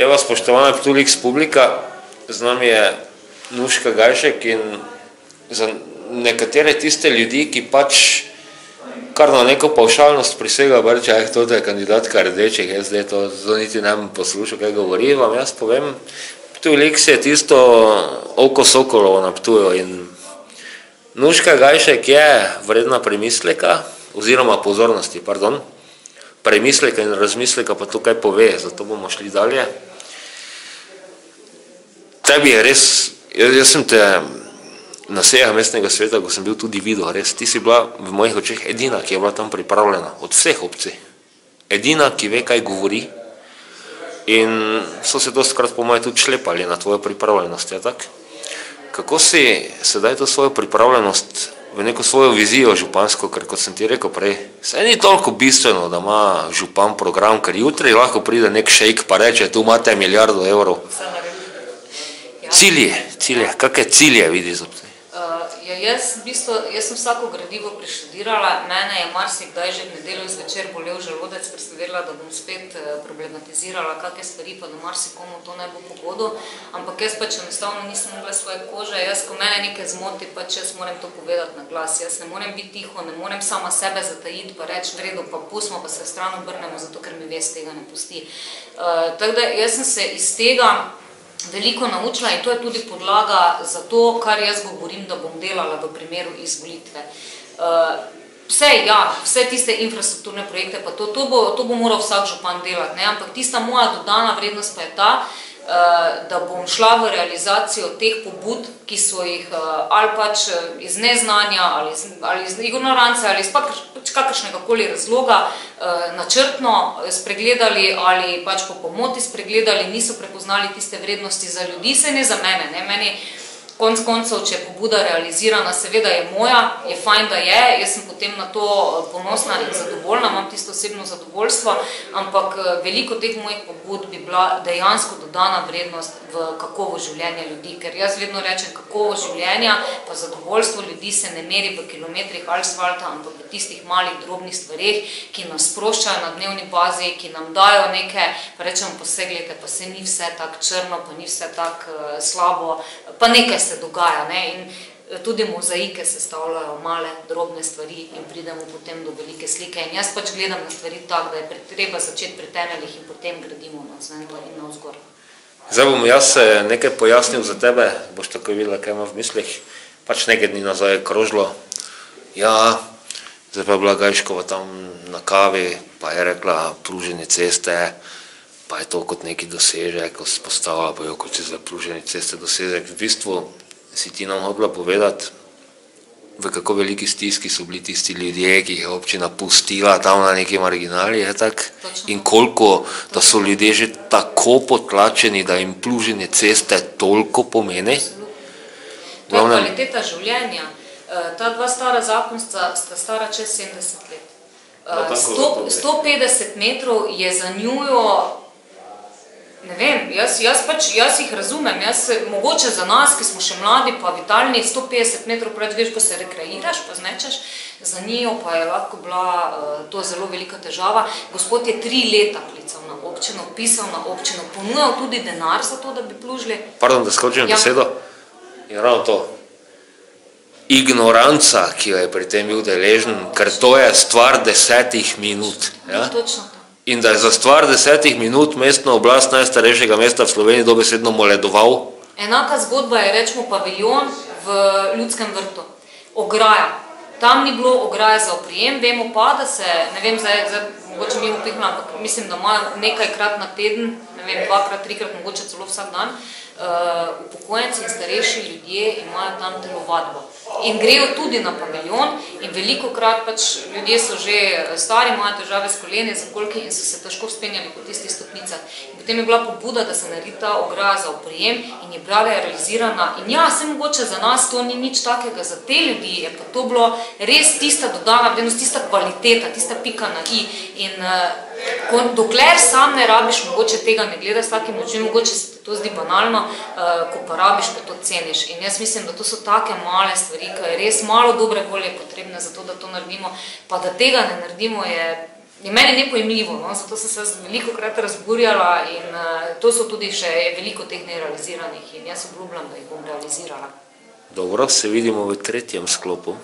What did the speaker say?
Evo, spoštovana Ptulix publika, z nami je Nuška Gajšek in za nekatere tiste ljudi, ki pač kar na neko pavšalnost prisegajo, reče, to je kandidatka rdečih, jaz zdaj to niti ne bom poslušal, kaj govori, vam jaz povem, Ptulix je tisto oko Sokolovo na Ptuju in Nuška Gajšek je vredna premisleka, oziroma pozornosti, pardon, premisleka in razmisleka pa tukaj pove, zato bomo šli dalje. Tebi je res, jaz sem te na sejah mestnega sveta, ko sem bil tudi videl, res, ti si bila v mojih očeh edina, ki je bila tam pripravljena, od vseh opcij. Edina, ki ve, kaj govori in so se dostikrat po moje tudi šlepali na tvojo pripravljenost, je tak? Kako si sedaj to svojo pripravljenost v neko svojo vizijo župansko, ker kot sem ti rekel prej, se ni toliko bistveno, da ima župan program, ker jutri lahko pride nek šejk pa reče, tu imate milijardo evrov. Cilje, kakve cilje vidiš? Jaz sem vsako gradivo preštudirala, mene je marsikdaj že v nedeljo zvečer bolel želodec, ker sem vedela, da bom spet problematizirala kakve stvari, pa da marsikomu to ne bo pogodo, ampak jaz pač enostavno nisem mogla svoje kože, jaz ko mene nekaj zmoti, pač jaz moram to povedati na glas, jaz ne morem biti tiho, ne morem sama sebe zatajiti pa reči, v redu, pa pustimo, pa se stran obrnemo, zato ker mi vest tega ne pusti. Tako da jaz sem se iz tega veliko naučila in to je tudi podlaga za to, kar jaz govorim, da bom delala v primeru izvolitve. Vse tiste infrastrukturne projekte, pa to bo moral vsak župan delati, ampak tista moja dodana vrednost pa je ta, da bom šla v realizacijo teh pobud, ki so jih ali pač iz neznanja, ali iz ignorance, ali iz kakršnega koli razloga načrtno spregledali ali pač po pomoti spregledali, niso prepoznali tiste vrednosti za ljudi, se ne za mene, meni konc koncev, če je pobuda realizirana, seveda je moja, je fajn, da je, jaz sem potem na to ponosna in zadovoljna, imam tisto osebno zadovoljstvo, ampak veliko teh mojih pobud bi bila dejansko dodana vrednost v kakovost življenja ljudi, ker jaz vedno rečem, kakovost življenja pa zadovoljstvo ljudi se ne meri v kilometrih asfalta, ampak v tistih malih drobnih stvareh, ki nas sproščajo na dnevni bazi, ki nam dajo neke, pa rečemo, poseglejte, pa se ni vse tako črno, pa ni vse tako slabo, pa nekaj se dogaja in tudi mozaike sestavljajo male, drobne stvari in pridemo potem do velike slike in jaz pač gledam na stvari tako, da je treba začeti pri temeljih in potem gradimo navzven in navzgor. Zdaj bom jaz nekaj pojasnil za tebe, boš tako videla, kaj ima v mislih, pač nekaj dni nazaj je krožilo, zdaj pa je bila Gajškova tam na kavi, pa je rekla pružene ceste, pa je to kot neki dosežek, ko se postavlja, pa jo kot se za pružene ceste dosežek. V bistvu si ti nam hodila povedati, v kako veliki stiski so bili tisti ljudje, ki jih je občina pustila tam na neki marginali, je tak? In koliko, da so ljudje že tako potlačeni, da jim pružene ceste toliko pomeni? To je kvaliteta življenja. Ta dva stara zakonca sta stara čez 70 let. 150 metrov je za njujo, ne vem, jaz jih razumem, mogoče za nas, ki smo še mladi pa vitalni, 150 metrov preveč veš, ko se rekreiraš, pa znečeš, za njo pa je lahko bila to zelo velika težava. Gospod je 3 leta klical na občino, pisal na občino, ponujal tudi denar za to, da bi plužili. Pardon, da skočim besedo, je ravno to. Ignoranca, ki jo je pri tem bil deležen, ker to je stvar 10 minut. Točno to. In da je za stvar 10 minut mestna oblast najstarejšega mesta v Sloveniji dobesedno moledoval? Enaka zgodba je, rečemo, paviljon v Ljudskem vrtu. Ograja. Tam ni bilo ograje za oprijem, vemo pa, da se, ne vem, zdaj mogoče mi upihna, ampak mislim, da imajo nekajkrat na teden, ne vem, 2-krat, 3-krat, mogoče celo vsak dan, upokojenci in starejši ljudje imajo tam telovadbo. In grejo tudi na paviljon in velikokrat pač ljudje so že stari, imajo težave s koleni, z kolki in so se težko vzpenjali po tistih stopnicah. In potem je bila pobuda, da se naredi ta ograja za oprijem in je bila realizirana. In vse mogoče za nas to ni nič takega, za te ljudi je pa to bilo res tista dodana vrednost, tista kvaliteta, tista pika na i. In dokler sam ne rabiš, mogoče tega ne gledaš s takim način, mogoče se to zdi banalno, ko pa rabiš, pa to ceniš. In jaz mislim, da to so take male stvari, ki je res malo dobre volje potrebne za to, da to naredimo, pa da tega ne naredimo je je meni nepojemljivo, no? Zato sem se veliko krat razburjala in to so tudi še veliko teh nerealiziranih in jaz obljubljam, da jih bom realizirala. Dobro, se vidimo v 3. sklopu.